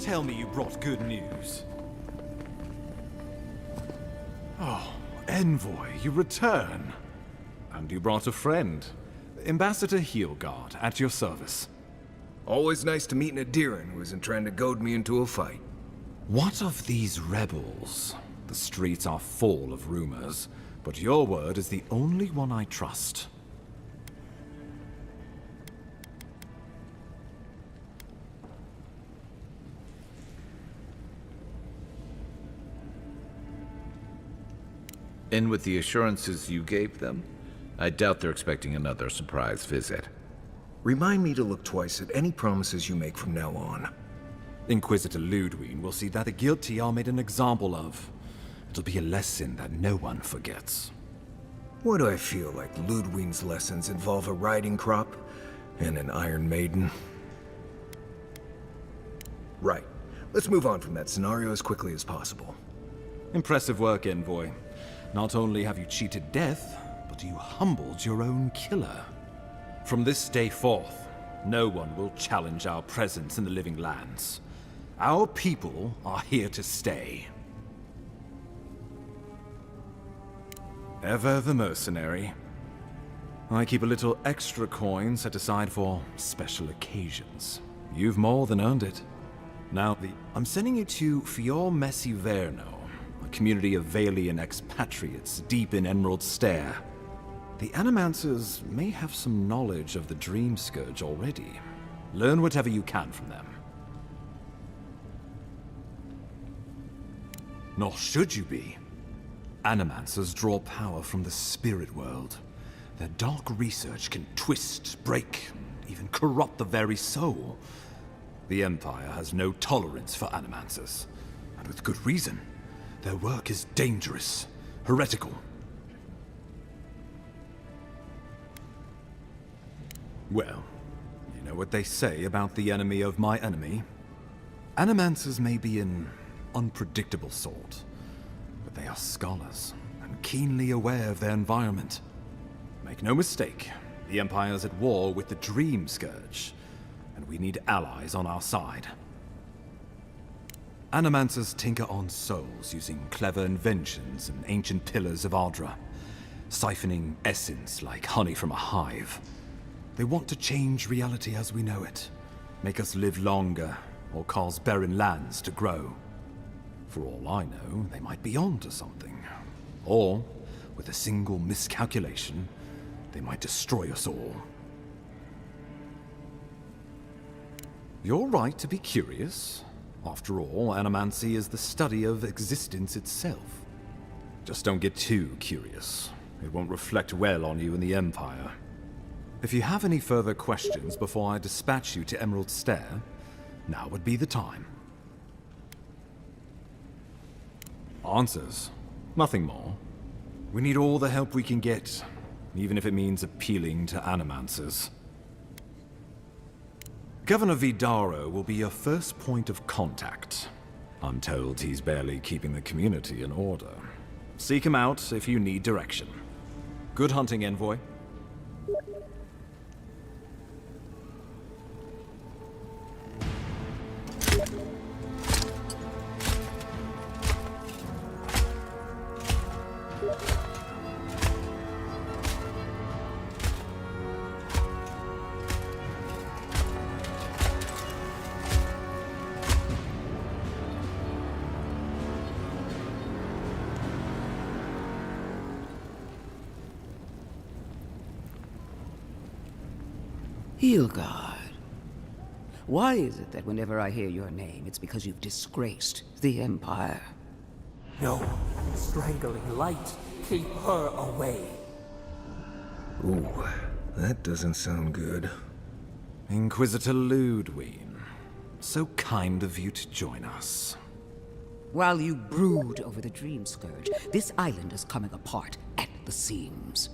tell me you brought good news. Oh, Envoy, you return. And you brought a friend. Ambassador Heelguard, at your service. Always nice to meet an Adiran who isn't trying to goad me into a fight. What of these rebels? The streets are full of rumors, but your word is the only one I trust. In with the assurances you gave them? I doubt they're expecting another surprise visit. Remind me to look twice at any promises you make from now on. Inquisitor Ludwig will see that the guilty are made an example of. It'll be a lesson that no one forgets. Why do I feel like Ludwig's lessons involve a riding crop and an Iron Maiden? Right. Let's move on from that scenario as quickly as possible. Impressive work, Envoy. Not only have you cheated death, but you humbled your own killer. From this day forth, no one will challenge our presence in the living lands. Our people are here to stay. Ever the mercenary. I keep a little extra coin set aside for special occasions. You've more than earned it. Now, I'm sending you to Fior Messi Verno, a community of Valian expatriates deep in Emerald Stair. The Animancers may have some knowledge of the Dream Scourge already. Learn whatever you can from them. Nor should you be. Animancers draw power from the spirit world. Their dark research can twist, break, even corrupt the very soul. The Empire has no tolerance for Animancers, and with good reason. Their work is dangerous, heretical. Well, you know what they say about the enemy of my enemy. Animancers may be an unpredictable sort, but they are scholars and keenly aware of their environment. Make no mistake, the Empire's at war with the Dream Scourge, and we need allies on our side. Animancers tinker on souls using clever inventions and ancient pillars of Ardra, siphoning essence like honey from a hive. They want to change reality as we know it, make us live longer, or cause barren lands to grow. For all I know, they might be on to something. Or, with a single miscalculation, they might destroy us all. You're right to be curious. After all, animancy is the study of existence itself. Just don't get too curious. It won't reflect well on you in the Empire. If you have any further questions before I dispatch you to Emerald Stair, now would be the time. Answers. Nothing more. We need all the help we can get, even if it means appealing to Animancers. Governor Vidaro will be your first point of contact. I'm told he's barely keeping the community in order. Seek him out if you need direction. Good hunting, Envoy. Heelguard. Why is it that whenever I hear your name, it's because you've disgraced the Empire? No, strangling light. Keep her away. Ooh, that doesn't sound good. Inquisitor Ludwig. So kind of you to join us. While you brood over the Dream Scourge, this island is coming apart at the seams.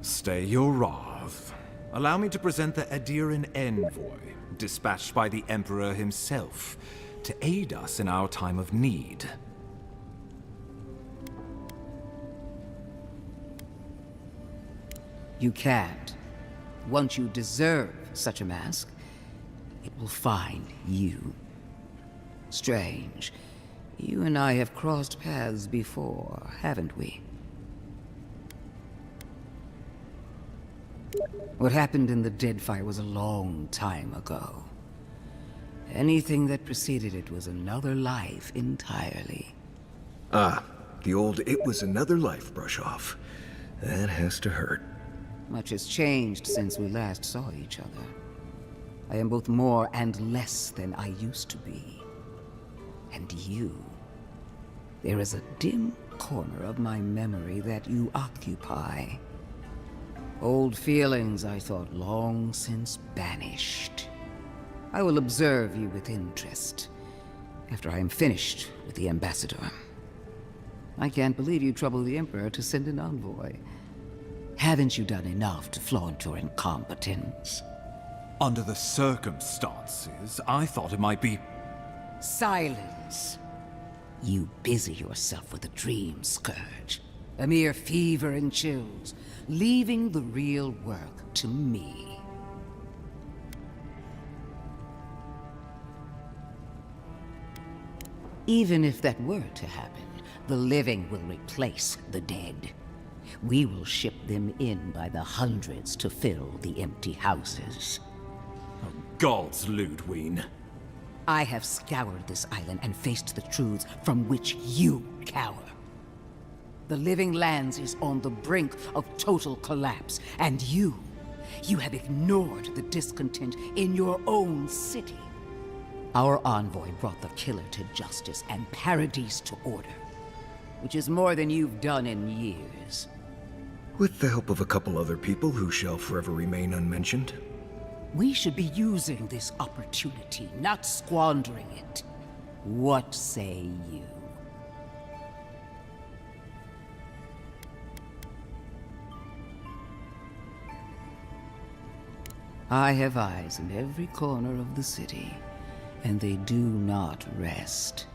Stay your wrath. Allow me to present the Adiran Envoy, dispatched by the Emperor himself, to aid us in our time of need. You can't. Once you deserve such a mask, it will find you. Strange. You and I have crossed paths before, haven't we? What happened in the Deadfire was a long time ago. Anything that preceded it was another life entirely. Ah, the old "it was another life" brush off. That has to hurt. Much has changed since we last saw each other. I am both more and less than I used to be. And you. There is a dim corner of my memory that you occupy. Old feelings I thought long since banished. I will observe you with interest after I am finished with the ambassador. I can't believe you troubled the Emperor to send an envoy. Haven't you done enough to flaunt your incompetence? Under the circumstances, I thought it might be... Silence. You busy yourself with a dream, Scourge. A mere fever and chills, leaving the real work to me. Even if that were to happen, the living will replace the dead. We will ship them in by the hundreds to fill the empty houses. Gods, Ludwig. I have scoured this island and faced the truths from which you cower. The Living Lands is on the brink of total collapse, and you have ignored the discontent in your own city. Our envoy brought the killer to justice and Paradise to order, which is more than you've done in years. With the help of a couple other people who shall forever remain unmentioned. We should be using this opportunity, not squandering it. What say you? I have eyes in every corner of the city, and they do not rest.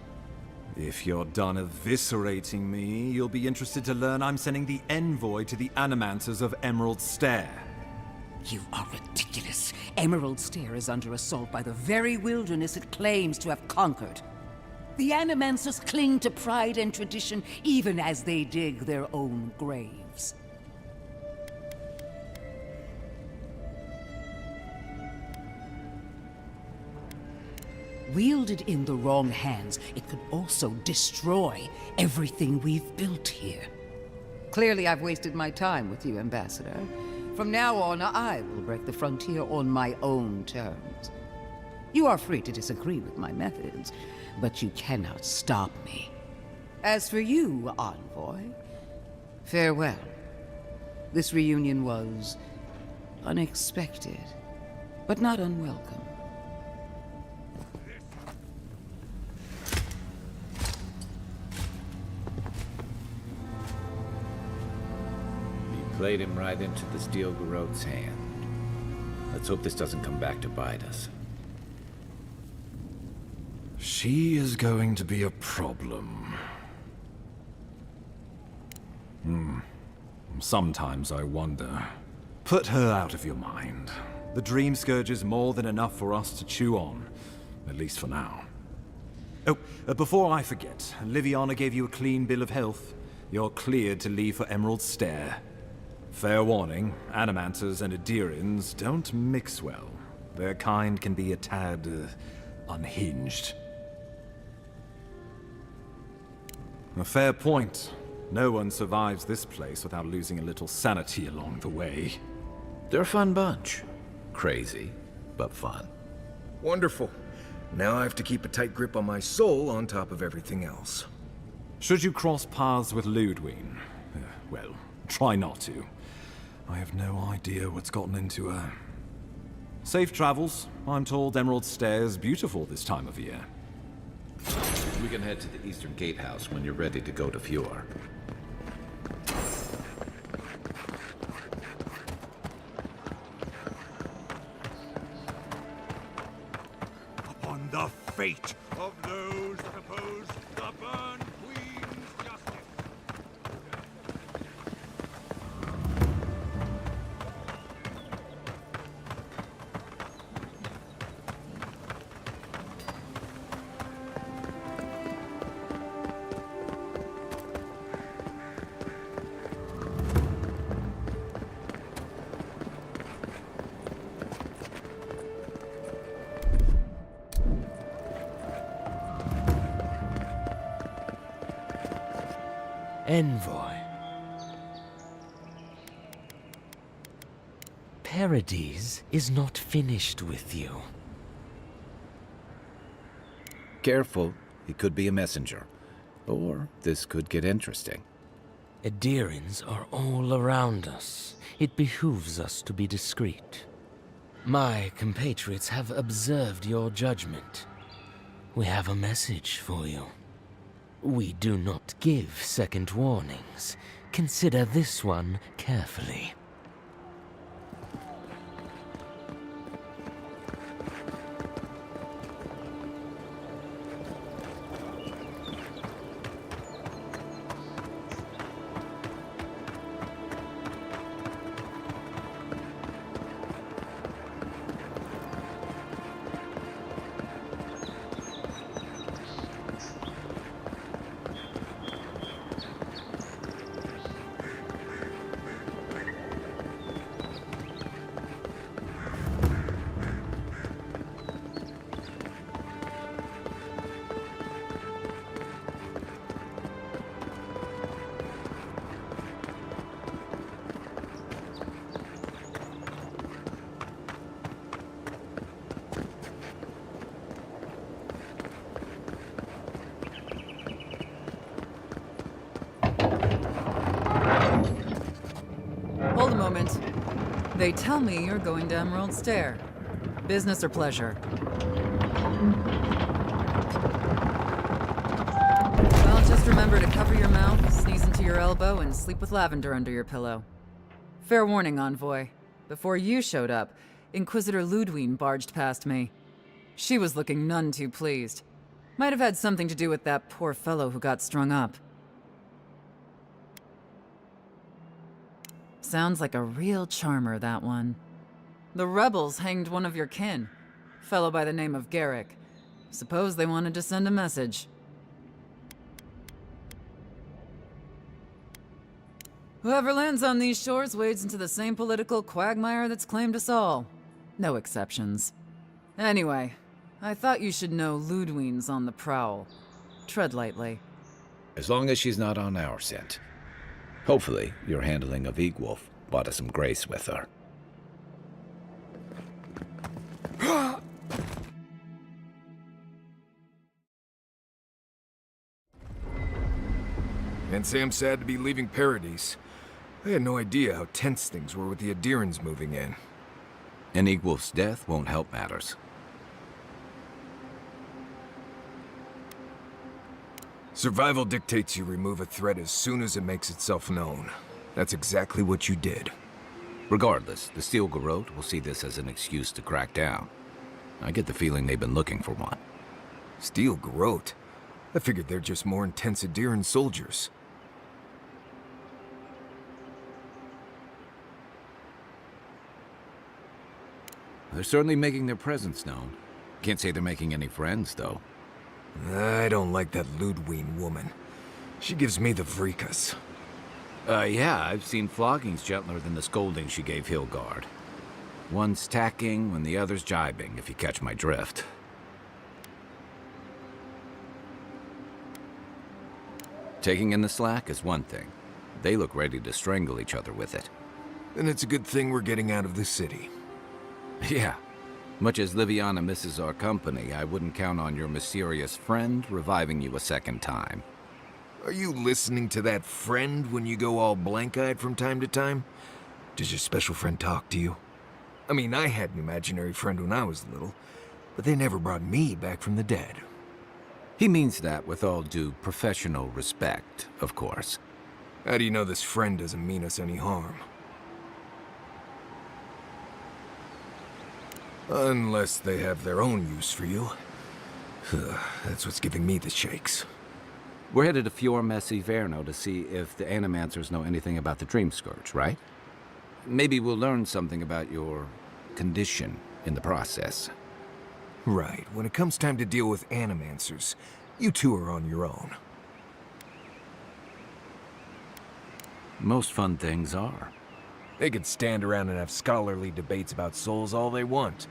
If you're done eviscerating me, you'll be interested to learn I'm sending the envoy to the Animancers of Emerald Stair. You are ridiculous. Emerald Stair is under assault by the very wilderness it claims to have conquered. The Animancers cling to pride and tradition even as they dig their own graves. Wielded in the wrong hands, it could also destroy everything we've built here. Clearly, I've wasted my time with you, Ambassador. From now on, I will break the frontier on my own terms. You are free to disagree with my methods, but you cannot stop me. As for you, Envoy, farewell. This reunion was unexpected, but not unwelcome. Played him right into the steel garrote's hand. Let's hope this doesn't come back to bite us. She is going to be a problem. Sometimes I wonder. Put her out of your mind. The Dream Scourge is more than enough for us to chew on. At least for now. Oh, before I forget, Liviana gave you a clean bill of health. You're cleared to leave for Emerald Stair. Fair warning, Animancers and Adirians don't mix well. Their kind can be a tad, unhinged. A fair point. No one survives this place without losing a little sanity along the way. They're a fun bunch. Crazy, but fun. Wonderful. Now I have to keep a tight grip on my soul on top of everything else. Should you cross paths with Ludwig, well, try not to. I have no idea what's gotten into her. Safe travels. I'm told Emerald Stair is beautiful this time of year. We can head to the Eastern Gatehouse when you're ready to go to Fjord. Upon the fate of those that oppose the Burn Queen's justice. Envoy. Paradis is not finished with you. Careful, he could be a messenger. Or this could get interesting. Adherents are all around us. It behooves us to be discreet. My compatriots have observed your judgment. We have a message for you. We do not give second warnings. Consider this one carefully. Hold a moment. They tell me you're going to Emerald Stair. Business or pleasure? Well, just remember to cover your mouth, sneeze into your elbow, and sleep with lavender under your pillow. Fair warning, Envoy. Before you showed up, Inquisitor Ludwig barged past me. She was looking none too pleased. Might have had something to do with that poor fellow who got strung up. Sounds like a real charmer, that one. The rebels hanged one of your kin. Fellow by the name of Garrick. Suppose they wanted to send a message. Whoever lands on these shores wades into the same political quagmire that's claimed us all. No exceptions. Anyway, I thought you should know Ludwig's on the prowl. Tread lightly. As long as she's not on our scent. Hopefully, your handling of Egwolf brought us some grace with her. And Sam sad to be leaving Paradis. I had no idea how tense things were with the Adherents moving in. And Egwolf's death won't help matters. Survival dictates you remove a threat as soon as it makes itself known. That's exactly what you did. Regardless, the Steel Garrote will see this as an excuse to crack down. I get the feeling they've been looking for one. Steel Garrote? I figured they're just more intense Adherent soldiers. They're certainly making their presence known. Can't say they're making any friends, though. I don't like that Ludwig woman. She gives me the freakus. Yeah, I've seen floggings gentler than the scolding she gave Hilgard. One's tacking when the other's jibing, if you catch my drift. Taking in the slack is one thing. They look ready to strangle each other with it. Then it's a good thing we're getting out of the city. Yeah. Much as Liviana misses our company, I wouldn't count on your mysterious friend reviving you a second time. Are you listening to that friend when you go all blank-eyed from time to time? Does your special friend talk to you? I mean, I had an imaginary friend when I was little, but they never brought me back from the dead. He means that with all due professional respect, of course. How do you know this friend doesn't mean us any harm? Unless they have their own use for you. That's what's giving me the shakes. We're headed to Fior Messi Verno to see if the Animancers know anything about the Dream Scourge, right? Maybe we'll learn something about your condition in the process. Right. When it comes time to deal with Animancers, you two are on your own. Most fun things are. They could stand around and have scholarly debates about souls all they want.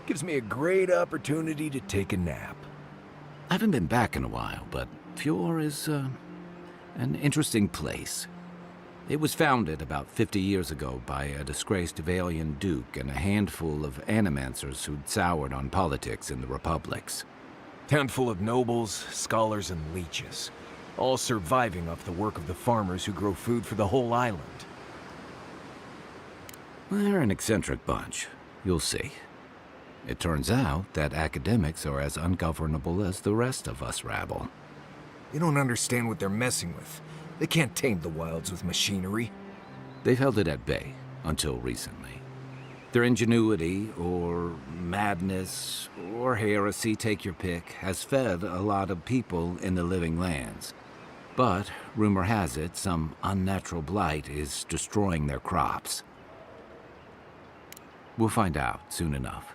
Gives me a great opportunity to take a nap. I haven't been back in a while, but Fior is, An interesting place. It was founded about 50 years ago by a disgraced Valian duke and a handful of animancers who'd soured on politics in the republics. Town full of nobles, scholars, and leeches, all surviving off the work of the farmers who grow food for the whole island. They're an eccentric bunch. You'll see. It turns out that academics are as ungovernable as the rest of us rabble. They don't understand what they're messing with. They can't tame the wilds with machinery. They've held it at bay until recently. Their ingenuity, or madness, or heresy, take your pick, has fed a lot of people in the living lands. But, rumor has it, some unnatural blight is destroying their crops. We'll find out soon enough.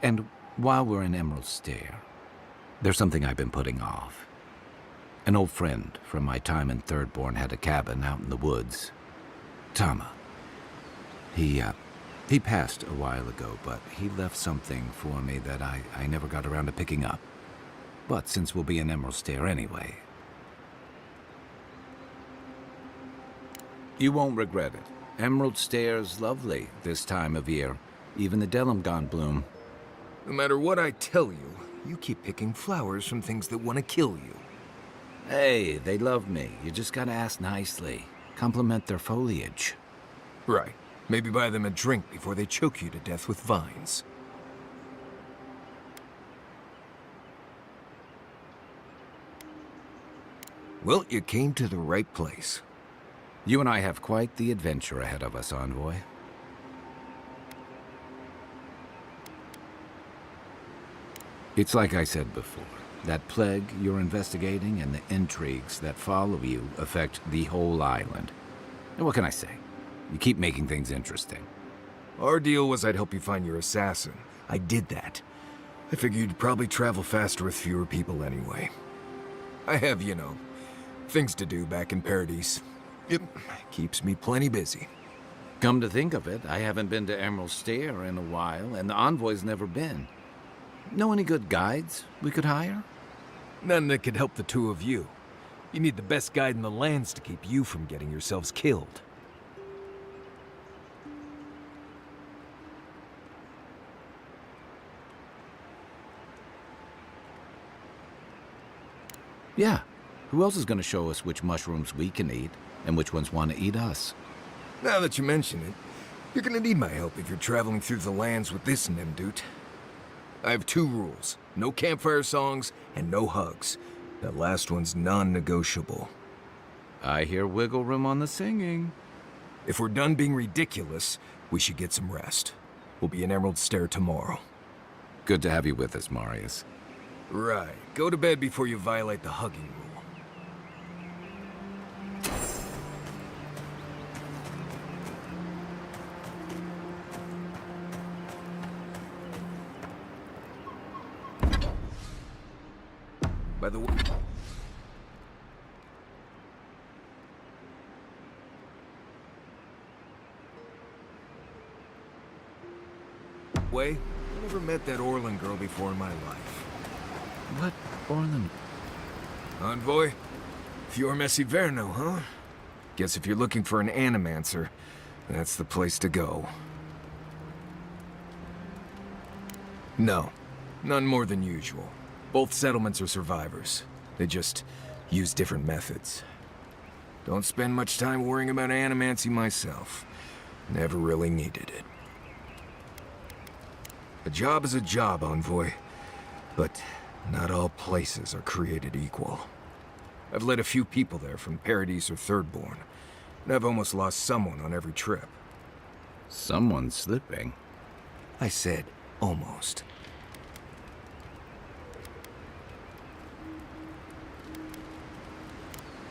And while we're in Emerald Stair, there's something I've been putting off. An old friend from my time in Thirdborn had a cabin out in the woods. Tama. He passed a while ago, but he left something for me that I never got around to picking up. But since we'll be in Emerald Stair anyway... You won't regret it. Emerald Stair's lovely this time of year. Even the Delimgon bloom. No matter what I tell you, you keep picking flowers from things that want to kill you. Hey, they love me. You just gotta ask nicely. Compliment their foliage. Right. Maybe buy them a drink before they choke you to death with vines. Well, you came to the right place. You and I have quite the adventure ahead of us, Envoy. It's like I said before. That plague you're investigating and the intrigues that follow you affect the whole island. And what can I say? You keep making things interesting. Our deal was I'd help you find your assassin. I did that. I figured you'd probably travel faster with fewer people anyway. I have, you know, things to do back in Paradise. It keeps me plenty busy. Come to think of it, I haven't been to Emerald Stair in a while, and the Envoy's never been. Know any good guides we could hire? None that could help the two of you. You need the best guide in the lands to keep you from getting yourselves killed. Yeah. Who else is going to show us which mushrooms we can eat, and which ones want to eat us? Now that you mention it, you're gonna need my help if you're traveling through the lands with this Nimdut. I have two rules. No campfire songs, and no hugs. That last one's non-negotiable. I hear wiggle room on the singing. If we're done being ridiculous, we should get some rest. We'll be in Emerald Stair tomorrow. Good to have you with us, Marius. Right. Go to bed before you violate the hugging rule. By the way, I never met that Orlin girl before in my life. What Orlin? Envoy? Fior Messiverno, huh? Guess if you're looking for an animancer, that's the place to go. No, none more than usual. Both settlements are survivors. They just use different methods. Don't spend much time worrying about animancy myself. Never really needed it. A job is a job, Envoy. But not all places are created equal. I've led a few people there from Paradise or Thirdborn, and I've almost lost someone on every trip. Someone's slipping. I said almost.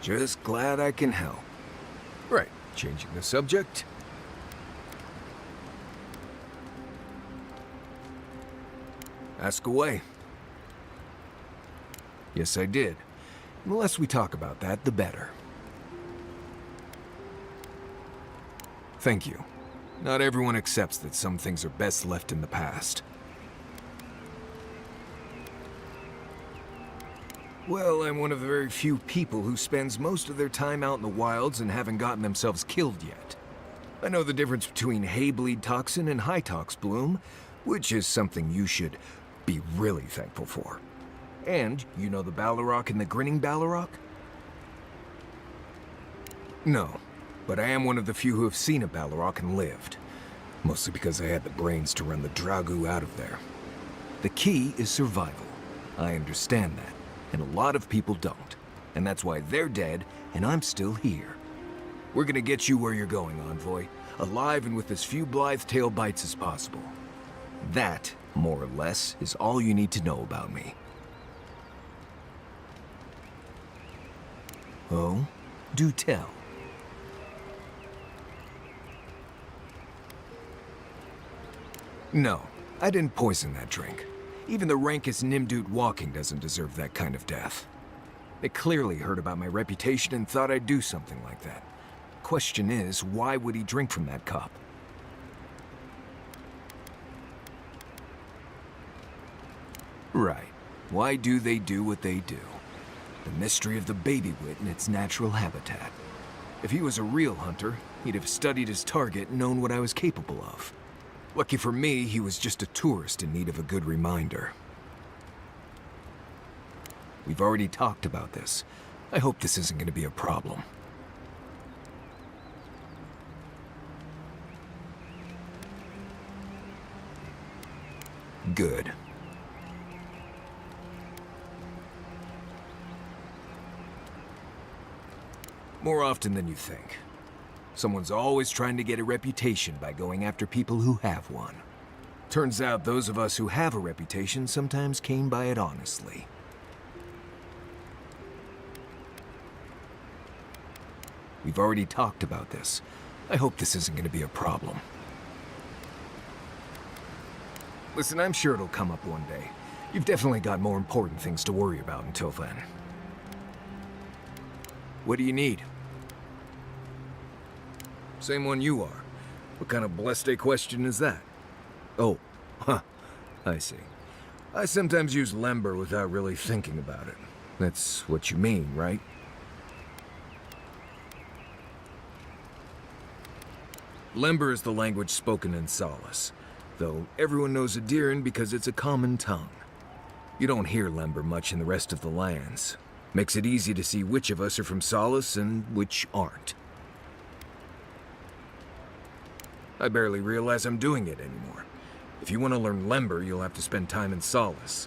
Just glad I can help. Right, changing the subject. Ask away. Yes, I did. The less we talk about that, the better. Thank you. Not everyone accepts that some things are best left in the past. Well, I'm one of the very few people who spends most of their time out in the wilds and haven't gotten themselves killed yet. I know the difference between hay-bleed toxin and high-tox bloom, which is something you should be really thankful for. And you know the Ballarok and the Grinning Ballarok? No, but I am one of the few who have seen a Ballarok and lived. Mostly because I had the brains to run the Dragu out of there. The key is survival. I understand that, and a lot of people don't. And that's why they're dead, and I'm still here. We're gonna get you where you're going, Envoy. Alive and with as few blithe-tail bites as possible. That, more or less, is all you need to know about me. Oh? Do tell. No, I didn't poison that drink. Even the rankest Nimdut walking doesn't deserve that kind of death. They clearly heard about my reputation and thought I'd do something like that. Question is, why would he drink from that cup? Right. Why do they do what they do? The mystery of the baby wit in its natural habitat. If he was a real hunter, he'd have studied his target and known what I was capable of. Lucky for me, he was just a tourist in need of a good reminder. We've already talked about this. I hope this isn't going to be a problem. Good. More often than you think. Someone's always trying to get a reputation by going after people who have one. Turns out those of us who have a reputation sometimes came by it honestly. We've already talked about this. I hope this isn't going to be a problem. Listen, I'm sure it'll come up one day. You've definitely got more important things to worry about until then. What do you need? Same one you are. What kind of blessed question is that? Oh, huh. I see. I sometimes use Lember without really thinking about it. That's what you mean, right? Lember is the language spoken in Solace, though everyone knows Adiran because it's a common tongue. You don't hear Lember much in the rest of the lands. Makes it easy to see which of us are from Solace and which aren't. I barely realize I'm doing it anymore. If you want to learn Lember, you'll have to spend time in Solace.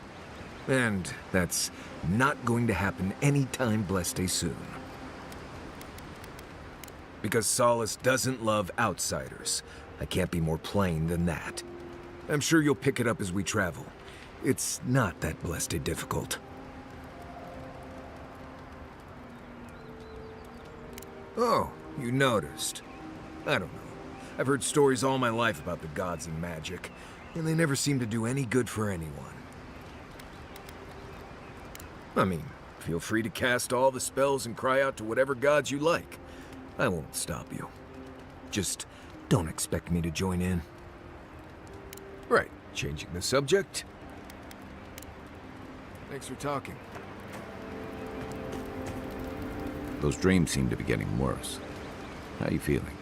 And that's not going to happen anytime blessed soon. Because Solace doesn't love outsiders. I can't be more plain than that. I'm sure you'll pick it up as we travel. It's not that blessed difficult. Oh, you noticed. I don't know. I've heard stories all my life about the gods and magic, and they never seem to do any good for anyone. I mean, feel free to cast all the spells and cry out to whatever gods you like. I won't stop you. Just don't expect me to join in. Right, changing the subject. Thanks for talking. Those dreams seem to be getting worse. How are you feeling?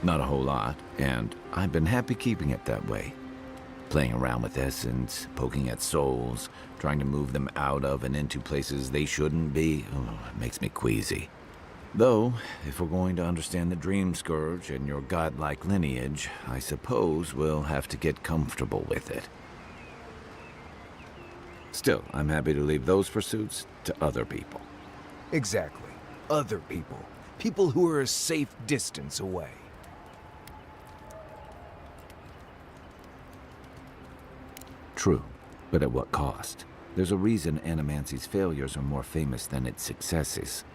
Not a whole lot, and I've been happy keeping it that way. Playing around with essence, poking at souls, trying to move them out of and into places they shouldn't be. Oh, it makes me queasy. Though, if we're going to understand the Dream Scourge and your godlike lineage, I suppose we'll have to get comfortable with it. Still, I'm happy to leave those pursuits to other people. Exactly. Other people. People who are a safe distance away. True, but at what cost? There's a reason Animancy's failures are more famous than its successes.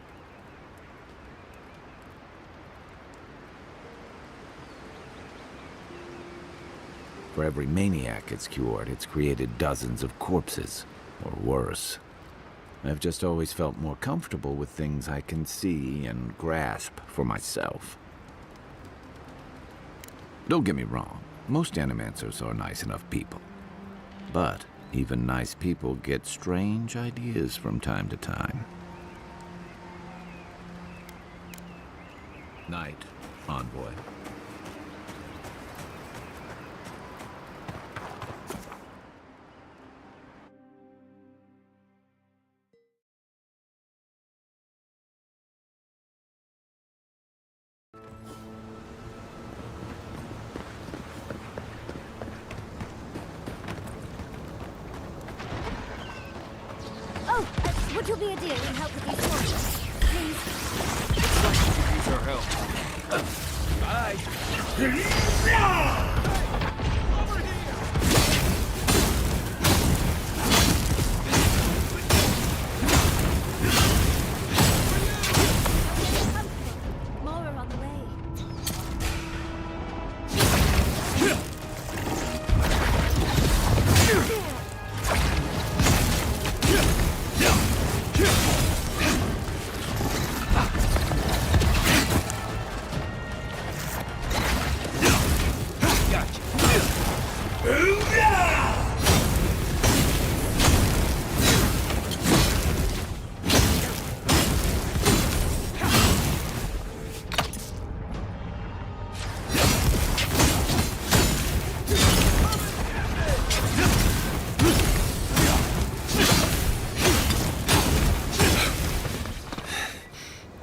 For every maniac it's cured, it's created dozens of corpses, or worse. I've just always felt more comfortable with things I can see and grasp for myself. Don't get me wrong, most Animancers are nice enough people. But Even nice people get strange ideas from time to time. Night, envoy. Oh, would you be a dear and help with these forms? Please? Use our help. More are on the way.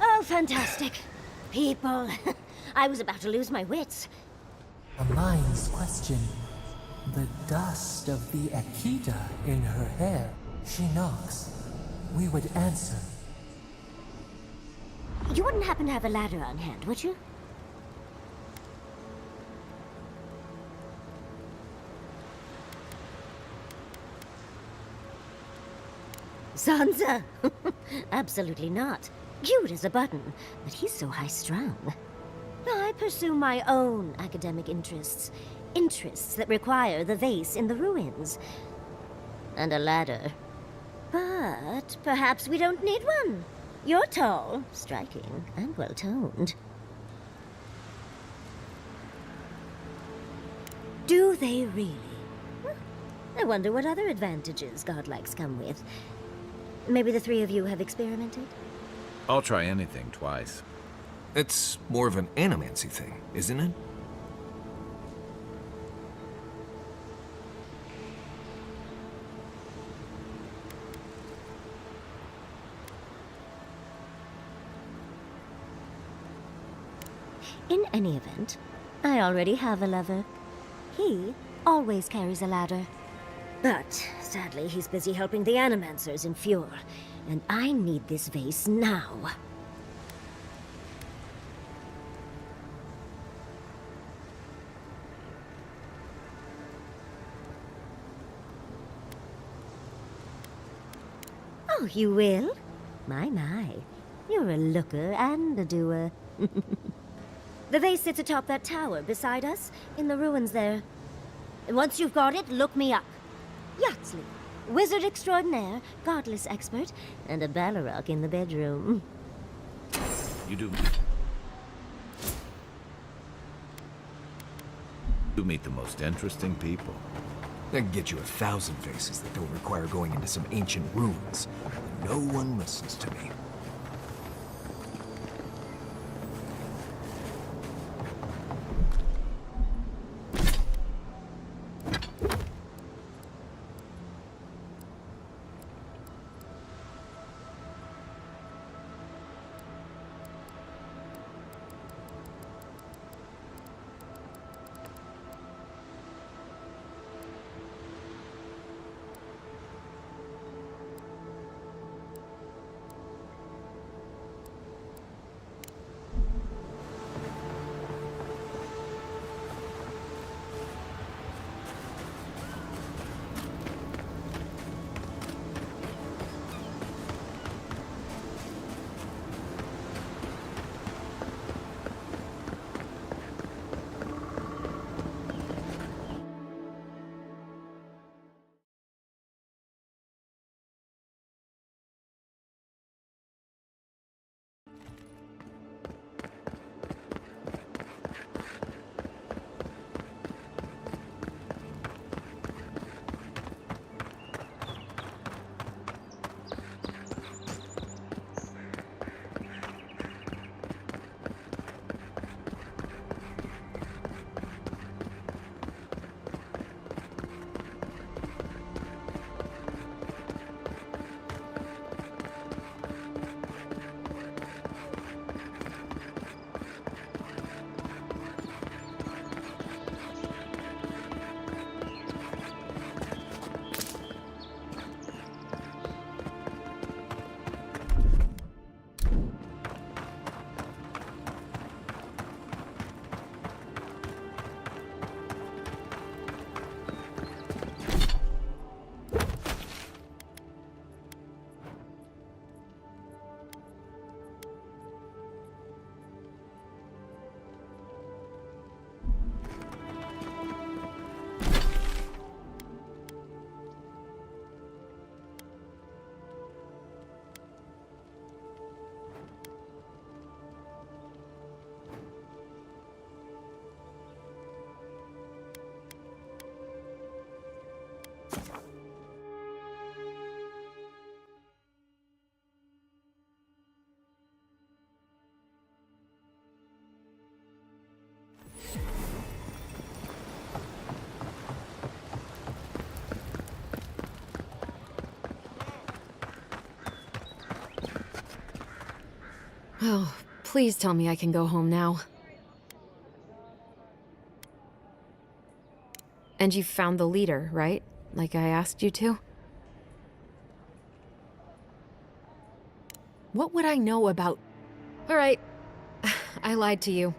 Oh, fantastic. People. I was about to lose my wits. A mind's question. The dust of the Akita in her hair. She knocks. We would answer. You wouldn't happen to have a ladder on hand, would you? Sansa! Absolutely not. Cute as a button, but he's so high-strung. I pursue my own academic interests. Interests that require the vase in the ruins. And a ladder. But perhaps we don't need one. You're tall, striking, and well-toned. Do they really? I wonder what other advantages godlikes come with. Maybe the three of you have experimented? I'll try anything twice. It's more of an animancy thing, isn't it? In any event, I already have a lover. He always carries a ladder. But, sadly, he's busy helping the Animancers in Fjord, and I need this vase now. Oh, you will? My. You're a looker and a doer. The vase sits atop that tower beside us, in the ruins there. And once you've got it, look me up. Yatsley, wizard extraordinaire, godless expert, and a Balrog in the bedroom. You do meet the most interesting people. I can get you 1,000 faces that don't require going into some ancient ruins. But no one listens to me. Oh, please tell me I can go home now. And you found the leader, right? Like I asked you to? What would I know about... All right, I lied to you.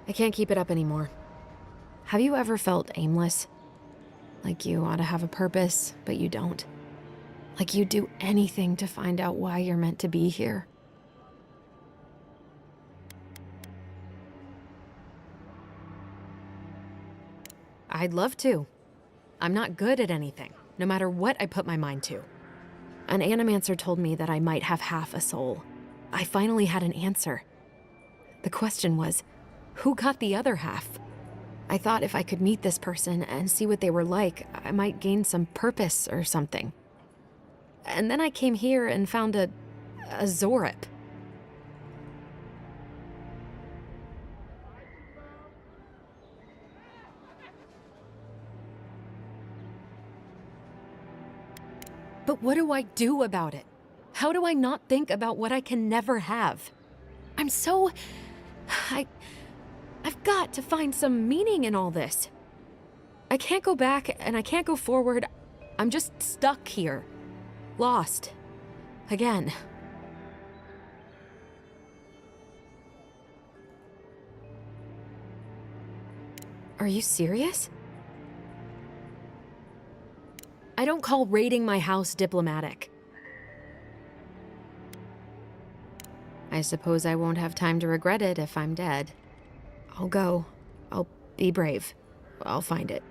I can't keep it up anymore. Have you ever felt aimless? Like you ought to have a purpose, but you don't? Like you'd do anything to find out why you're meant to be here? I'd love to. I'm not good at anything, no matter what I put my mind to. An animancer told me that I might have half a soul. I finally had an answer. The question was, who got the other half? I thought if I could meet this person and see what they were like, I might gain some purpose or something. And then I came here and found a Zorip. But what do I do about it? How do I not think about what I can never have? I'm so... I've got to find some meaning in all this. I can't go back and I can't go forward. I'm just stuck here. Lost. Again. Are you serious? I don't call raiding my house diplomatic. I suppose I won't have time to regret it if I'm dead. I'll go. I'll be brave. I'll find it.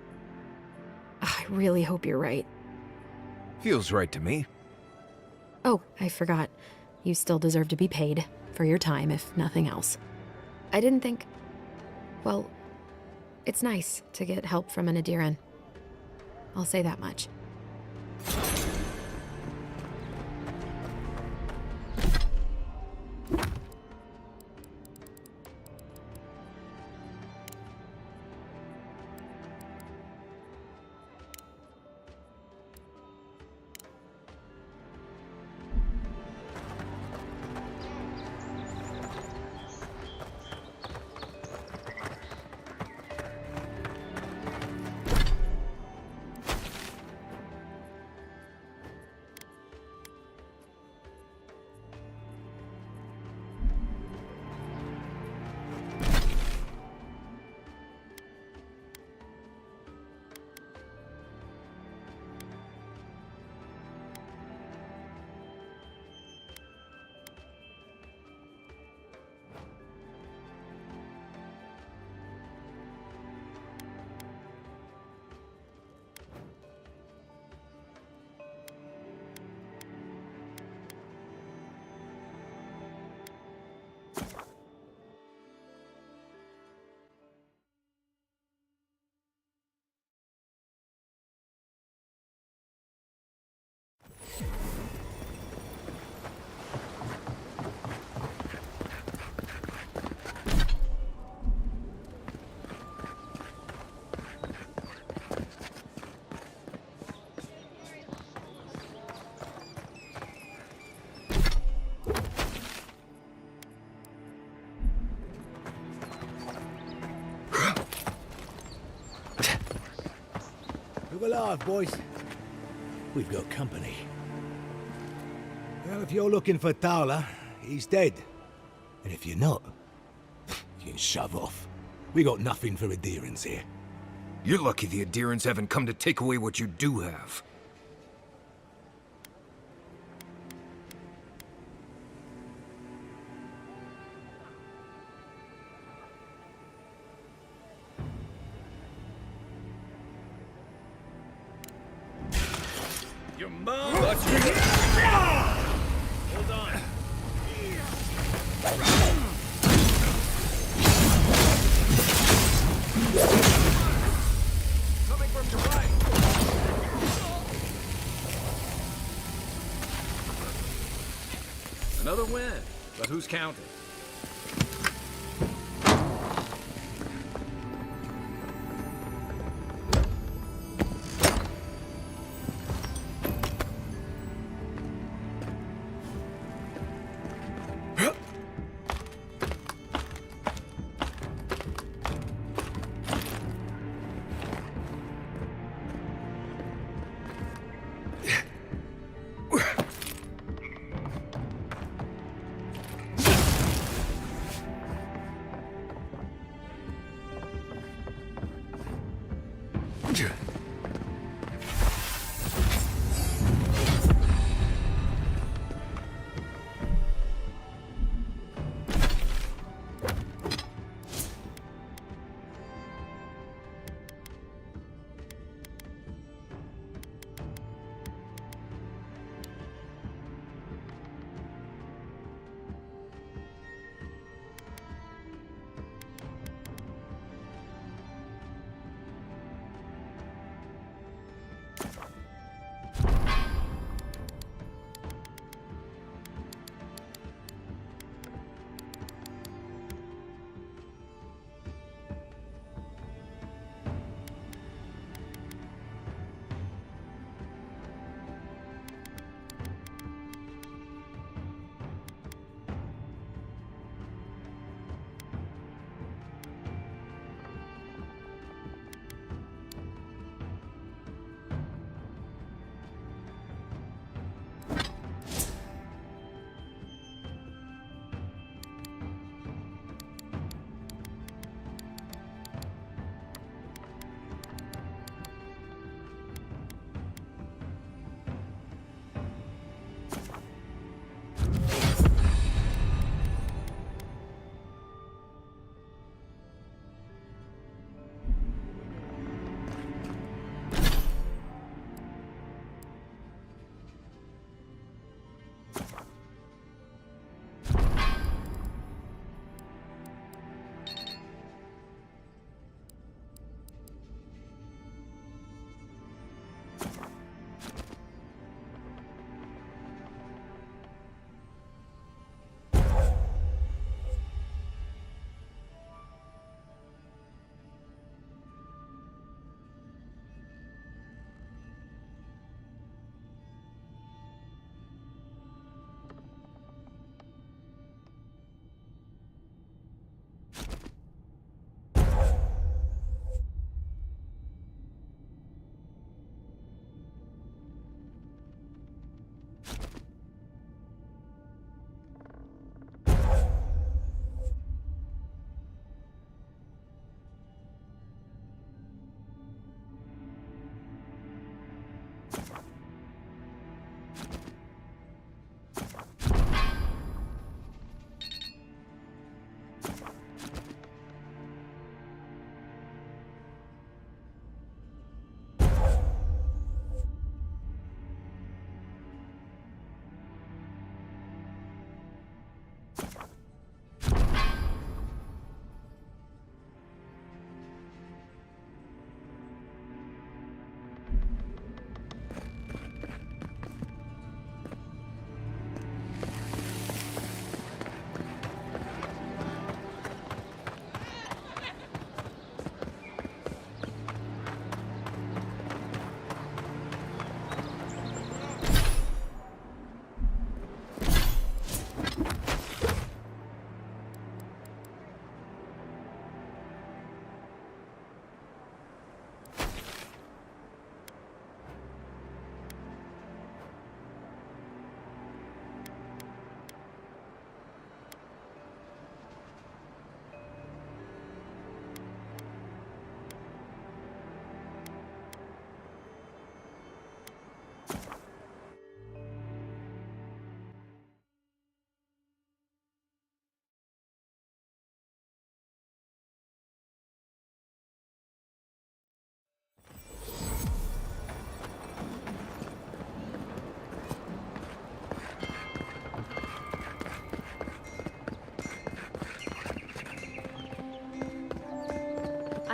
I really hope you're right. Feels right to me. Oh, I forgot. You still deserve to be paid for your time, if nothing else. I didn't think... Well, it's nice to get help from an Adiran. I'll say that much. Look alive, boys. We've got company. Well, if you're looking for Tala, he's dead. And if you're not, you can shove off. We got nothing for Adirans here. You're lucky the Adirans haven't come to take away what you do have. Your mom! Hold on. Coming from your right. Another win, but who's counting?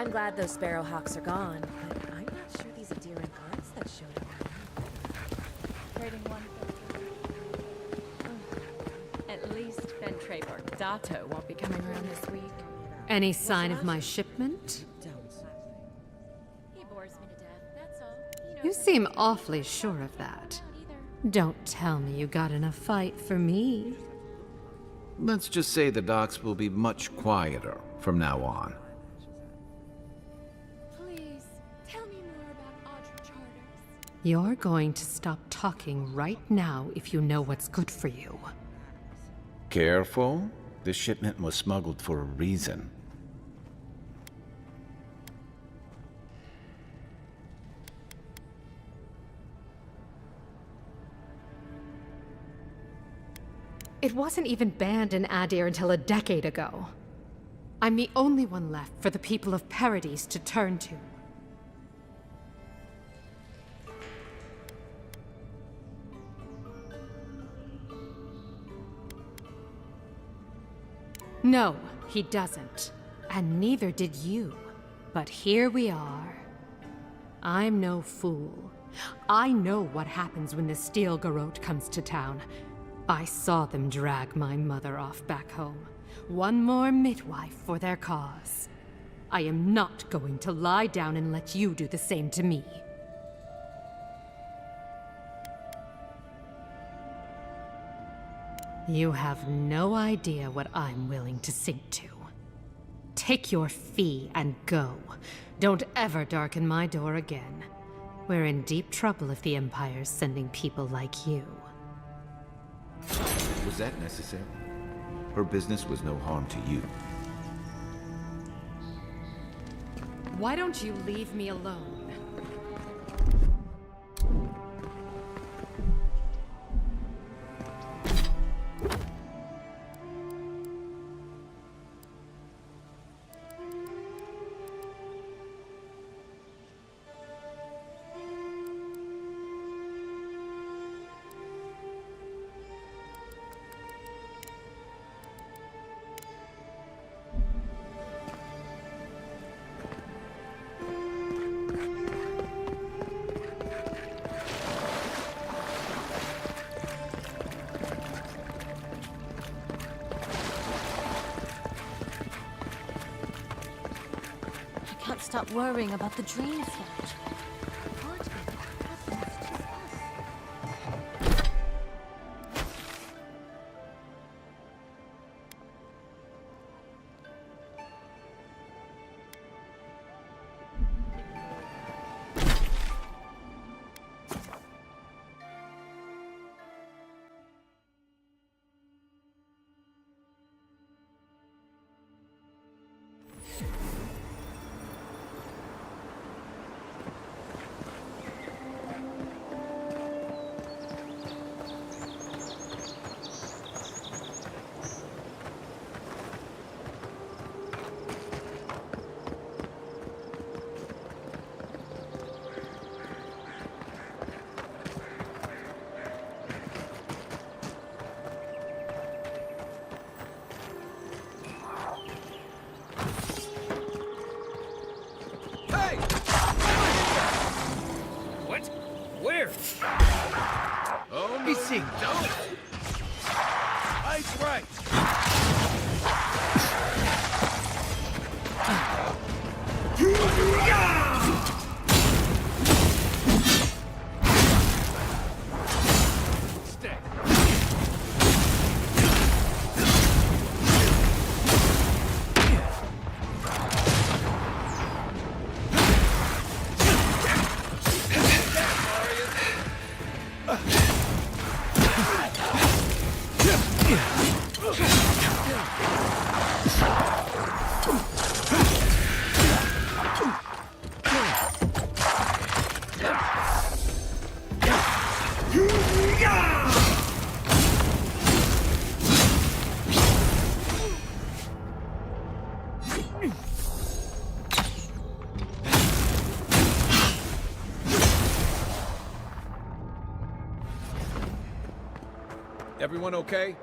I'm glad those sparrowhawks are gone, but I'm not sure these endearing guards that showed up. Trading one for At least Fentre Bordato won't be coming around this week. Any sign of my shipment? He bores me to death, that's all. You seem awfully sure of that. Don't tell me you got in a fight for me. Let's just say the docks will be much quieter from now on. Please, tell me more about Audra Charters. You're going to stop talking right now if you know what's good for you. Careful. This shipment was smuggled for a reason. It wasn't even banned in Adir until a decade ago. I'm the only one left for the people of Paradise to turn to. No, he doesn't. And neither did you. But here we are. I'm no fool. I know what happens when the Steel Garrote comes to town. I saw them drag my mother off back home. One more midwife for their cause. I am not going to lie down and let you do the same to me. You have no idea what I'm willing to sink to. Take your fee and go. Don't ever darken my door again. We're in deep trouble if the Empire's sending people like you. Was that necessary? Her business was no harm to you. Why don't you leave me alone? Stop worrying about the dream flash. Don't! Ice right! Stay. Everyone okay?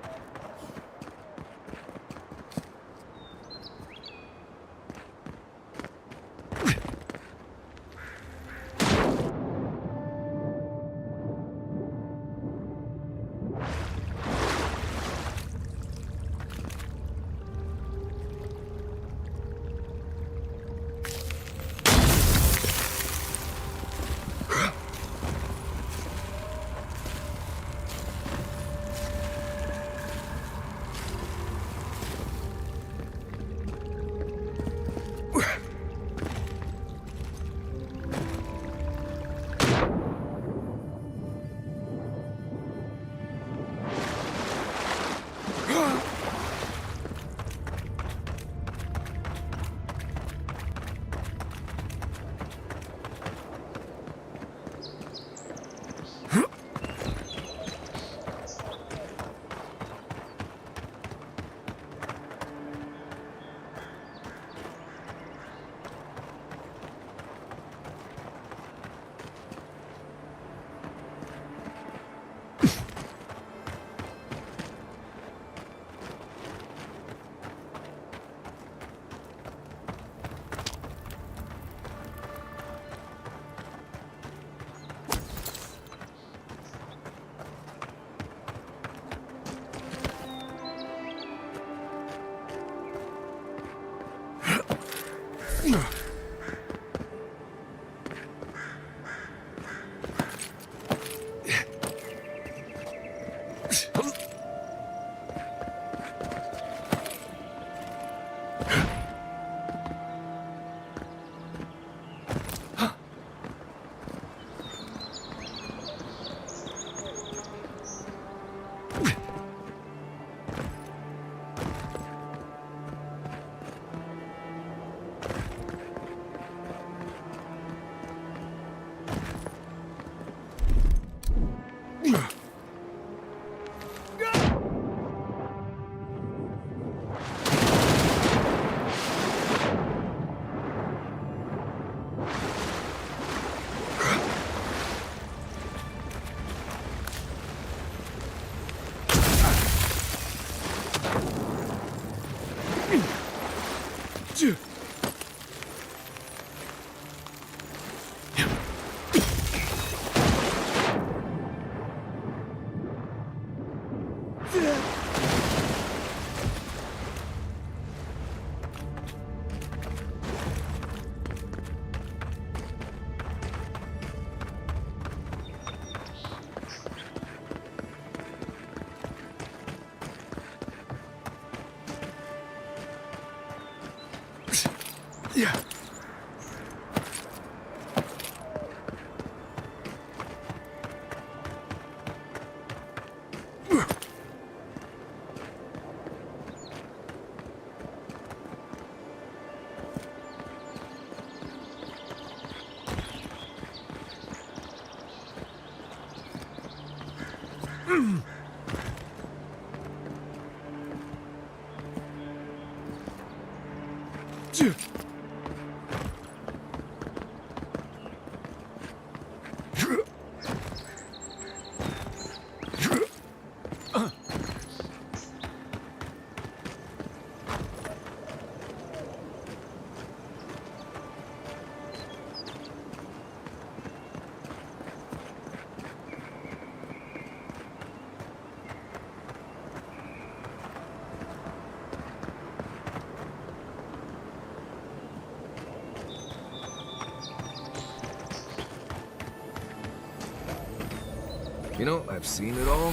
You know, I've seen it all,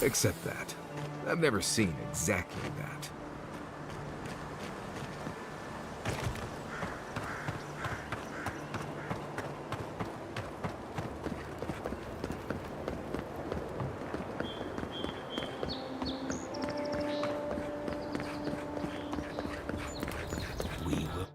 except that. I've never seen exactly that. We will.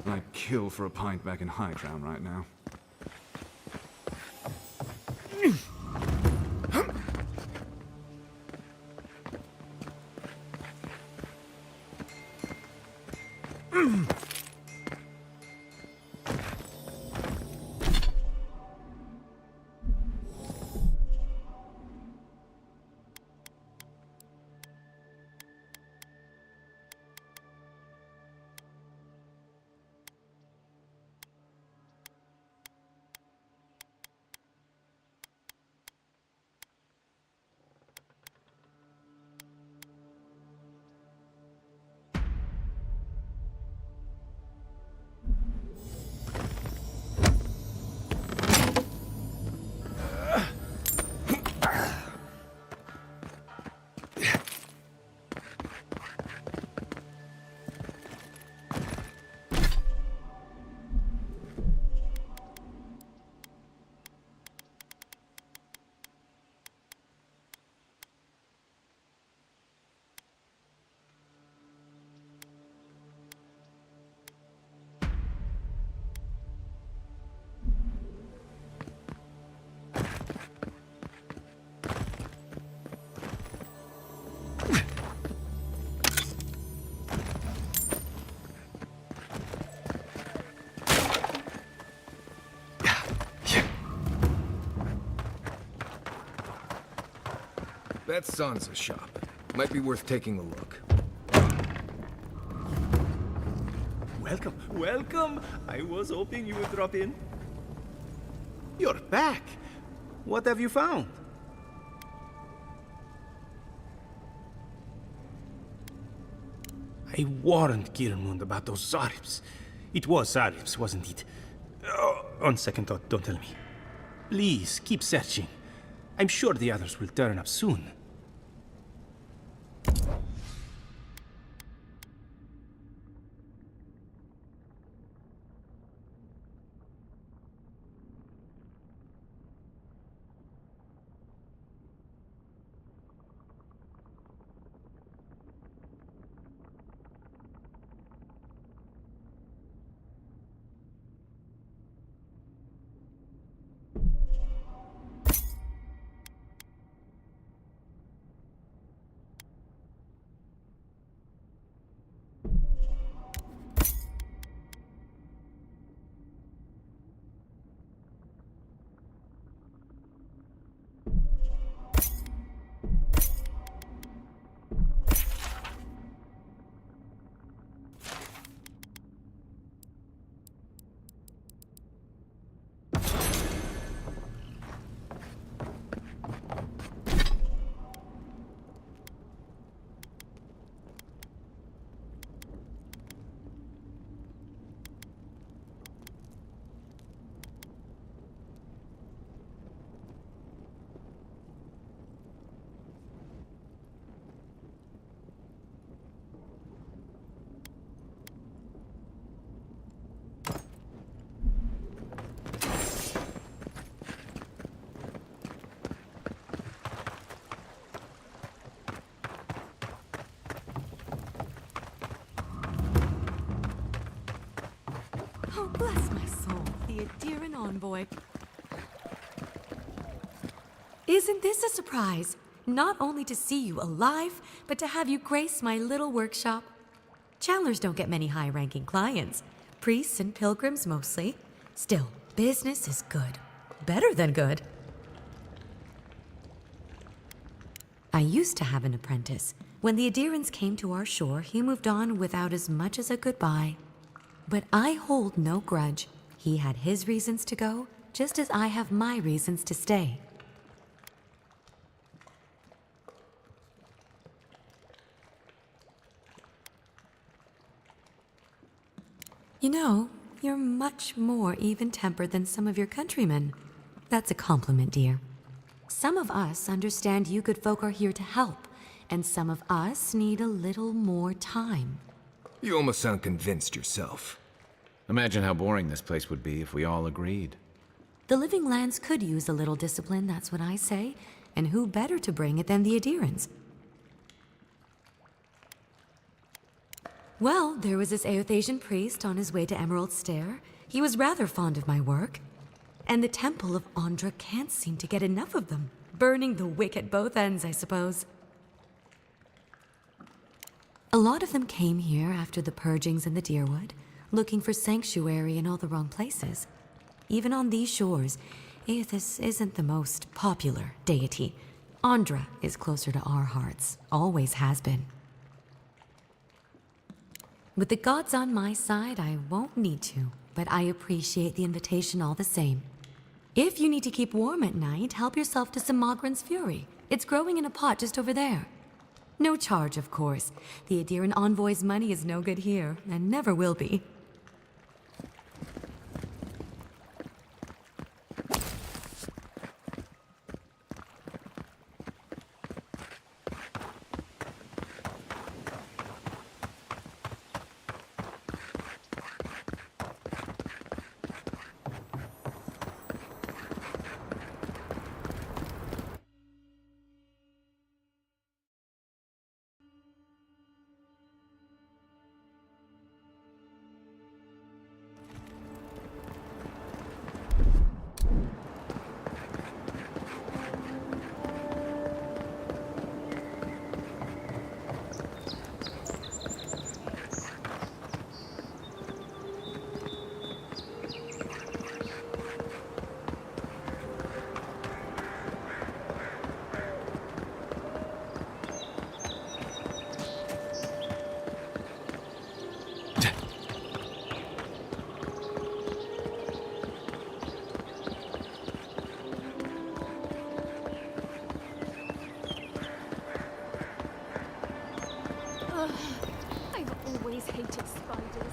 I'd kill for a pint back in High Crown right now. That's Sansa's shop. Might be worth taking a look. Welcome, welcome! I was hoping you would drop in. You're back! What have you found? I warned Kirmund about those Zaribs. It was Zaribs, wasn't it? Oh, on second thought, don't tell me. Please, keep searching. I'm sure the others will turn up soon. Oh, bless my soul, the Adiran envoy. Isn't this a surprise? Not only to see you alive, but to have you grace my little workshop. Chandlers don't get many high-ranking clients. Priests and pilgrims mostly. Still, business is good. Better than good. I used to have an apprentice. When the Adirans came to our shore, he moved on without as much as a goodbye. But I hold no grudge. He had his reasons to go, just as I have my reasons to stay. You know, you're much more even-tempered than some of your countrymen. That's a compliment, dear. Some of us understand you good folk are here to help, and some of us need a little more time. You almost sound convinced yourself. Imagine how boring this place would be if we all agreed. The living lands could use a little discipline, that's what I say. And who better to bring it than the Adirans? Well, there was this Aothasian priest on his way to Emerald Stair. He was rather fond of my work. And the Temple of Andra can't seem to get enough of them. Burning the wick at both ends, I suppose. A lot of them came here after the purgings in the Deerwood, looking for sanctuary in all the wrong places. Even on these shores, Aethys isn't the most popular deity. Andra is closer to our hearts, always has been. With the gods on my side, I won't need to, but I appreciate the invitation all the same. If you need to keep warm at night, help yourself to some Mogren's Fury. It's growing in a pot just over there. No charge, of course. The Adiran envoy's money is no good here, and never will be. I've always hated spiders.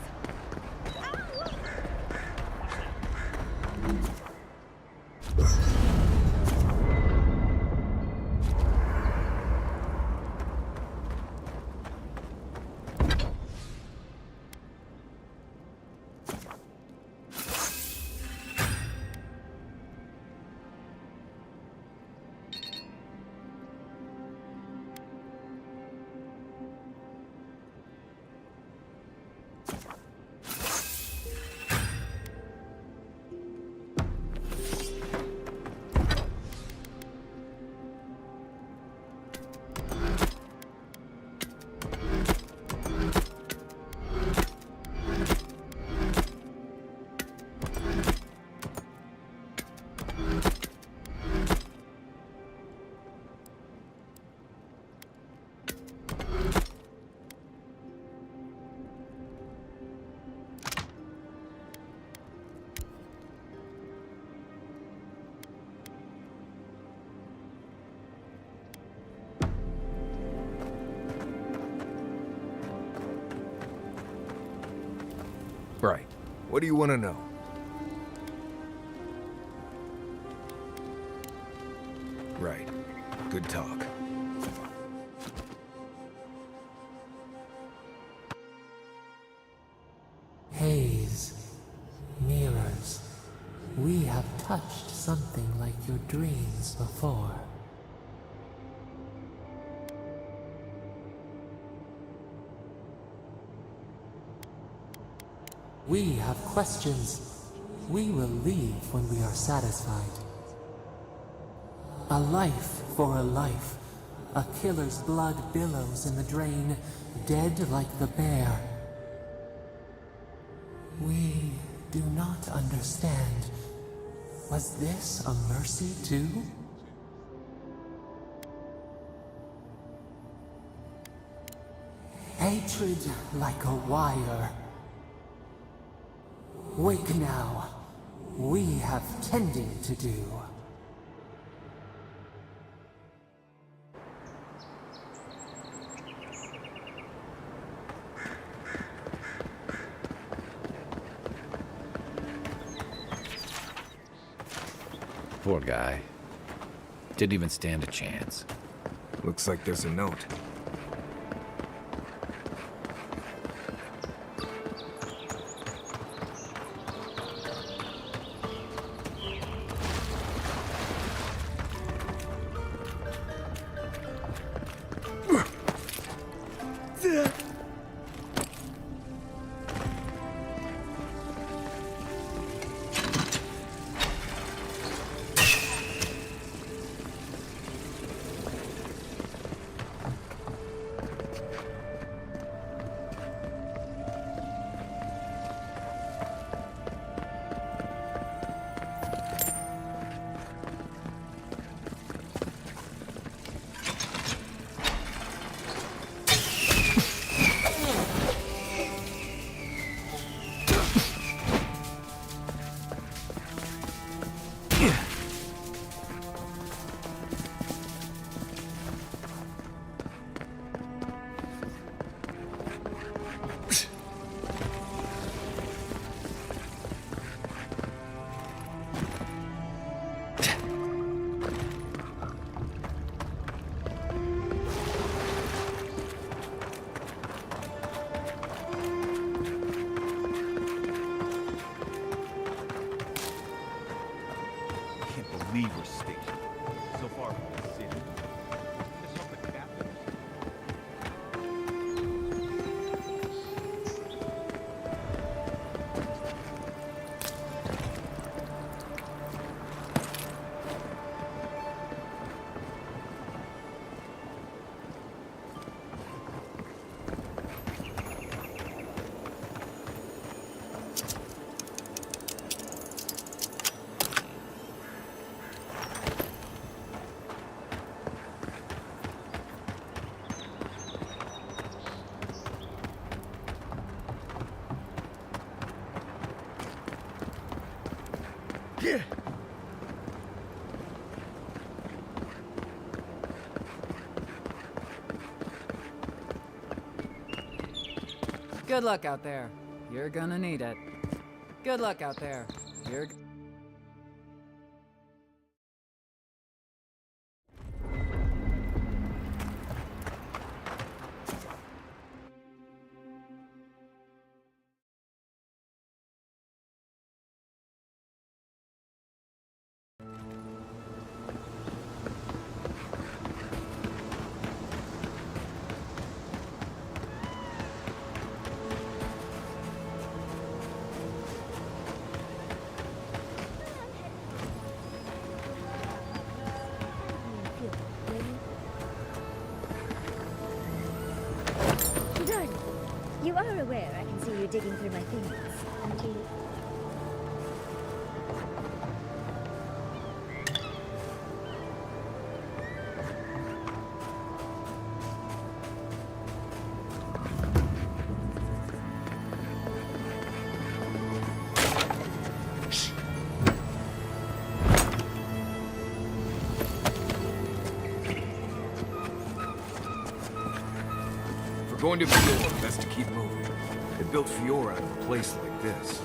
Right. What do you want to know? Right. Good talk. Haze, mirrors. We have touched something like your dreams before. We have questions. We will leave when we are satisfied. A life for a life. A killer's blood billows in the drain, dead like the bear. We do not understand. Was this a mercy too? Hatred like a wire. Wake now. We have tending to do. Poor guy. Didn't even stand a chance. Looks like there's a note. Lever station. So far from the city. This is the captain. Good luck out there. You're gonna need it. Good luck out there. You're... Darling, you are aware I can see you digging through my things, aren't you? We're going to Fiora, best to keep moving. They built Fiora out of a place like this.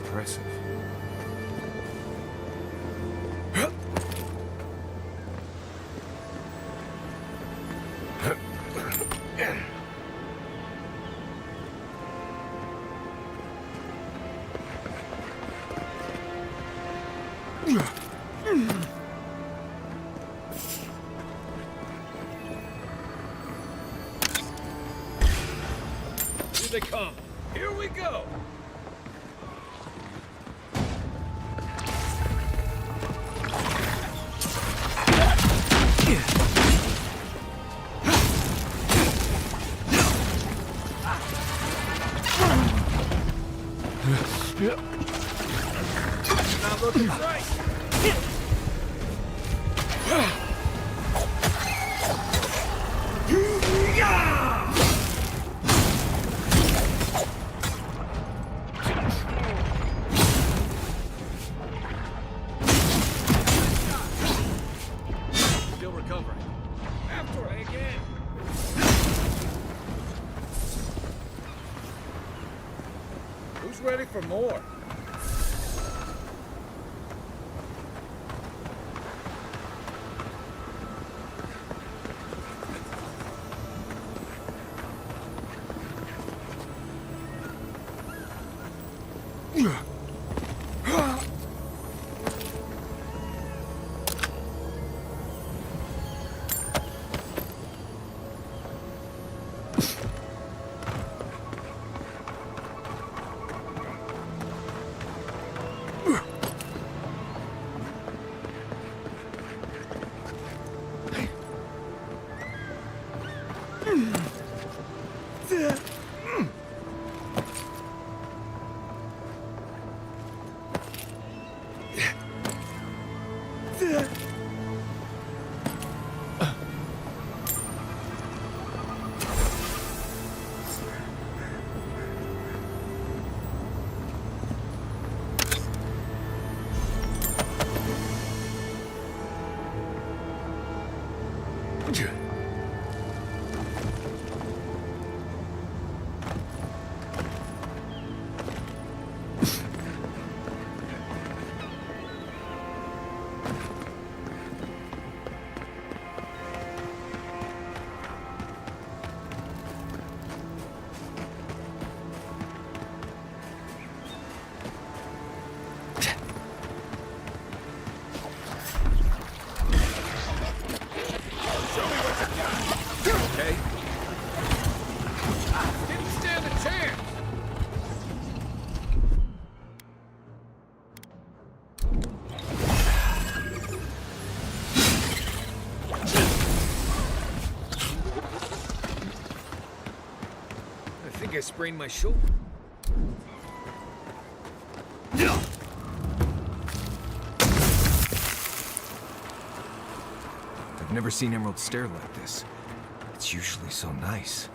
Impressive. Here they come. Here we go. Not looking right. Still recovering. After her again. Who's ready for more? Okay. Didn't stand a chance. I think I sprained my shoulder. I've never seen Emerald stare like this. It's usually so nice.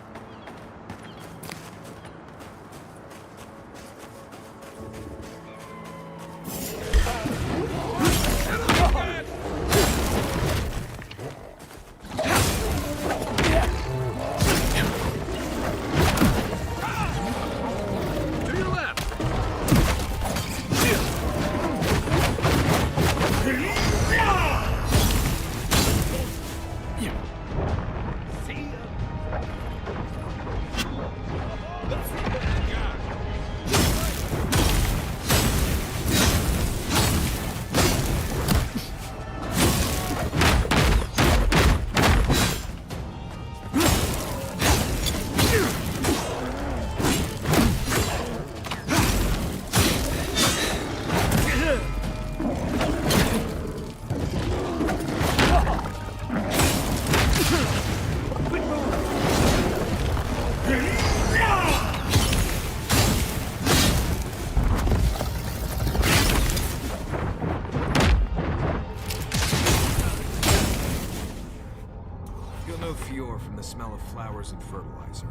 You'll know Fior from the smell of flowers and fertilizer.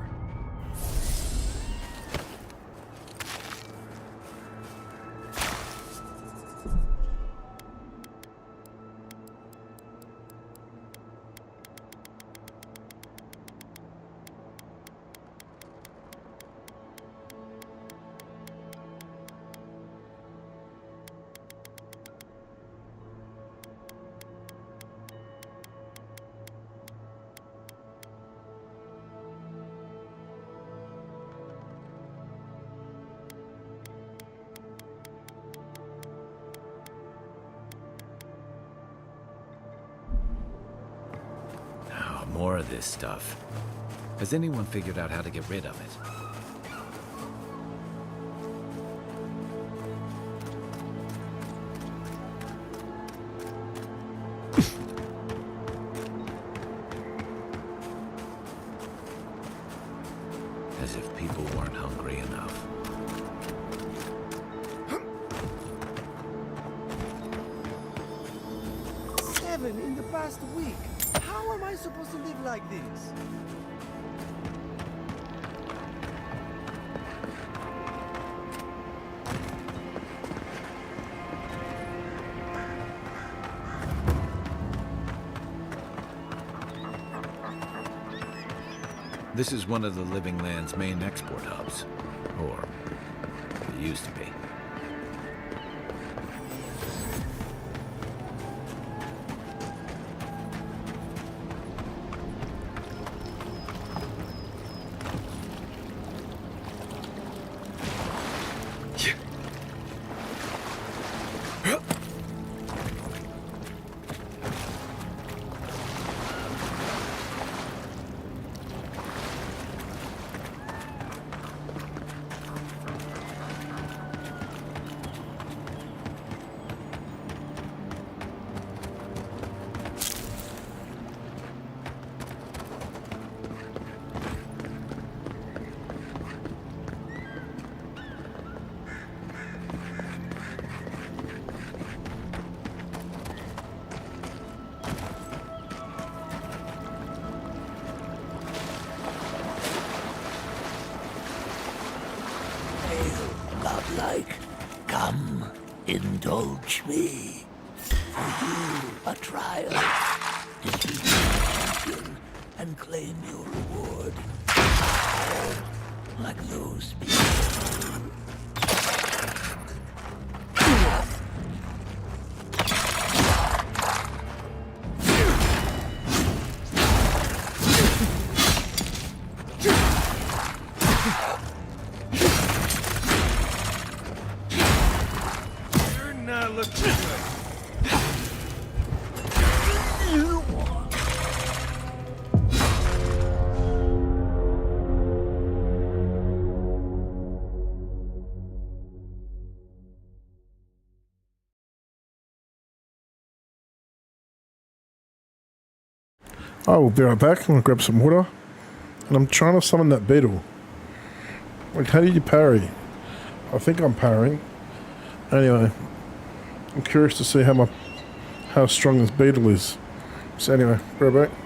More of this stuff. Has anyone figured out how to get rid of it? As if people weren't hungry enough. 7 in the past week. How am I supposed to live like this? This is one of the Living Land's main export hubs. Or, it used to be. Godlike, come, indulge me. For you, a trial. Defeat the champion and claim your reward. Like those people. I will be right back. I'm going to grab some water. And I'm trying to summon that beetle. Like, how do you parry? I think I'm parrying. Anyway, I'm curious to see how strong this beetle is. So anyway, be right back.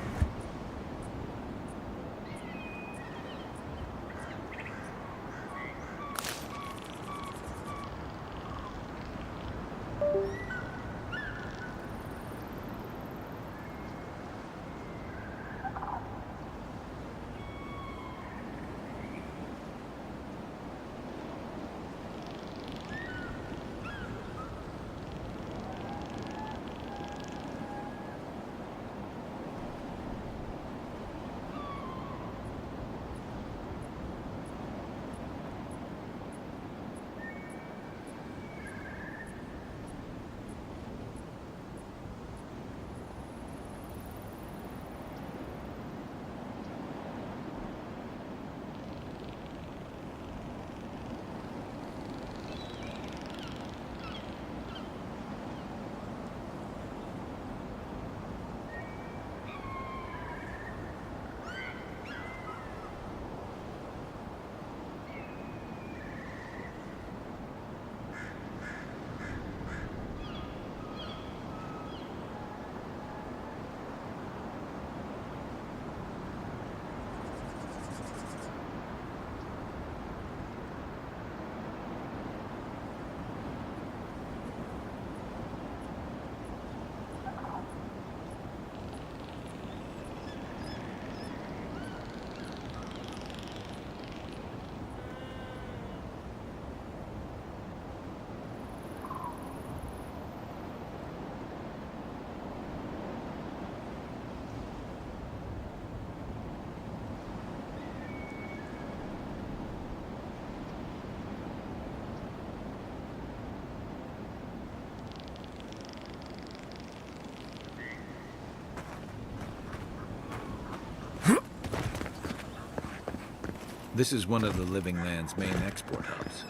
This is one of the Living Land's main export hubs.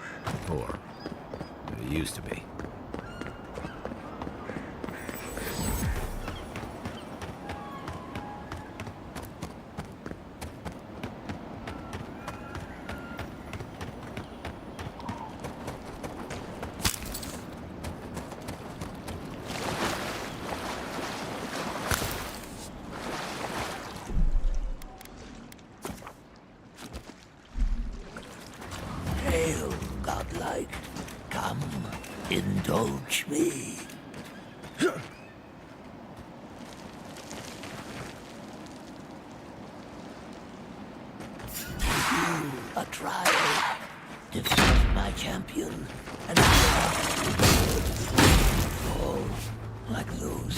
Or, it used to be. Hail, godlike. Come, indulge me. A trial. Defeat my champion, and fall like those.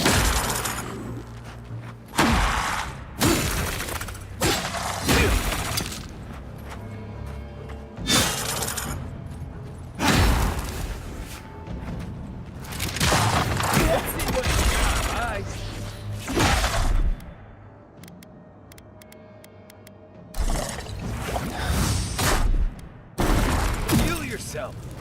Heal yourself!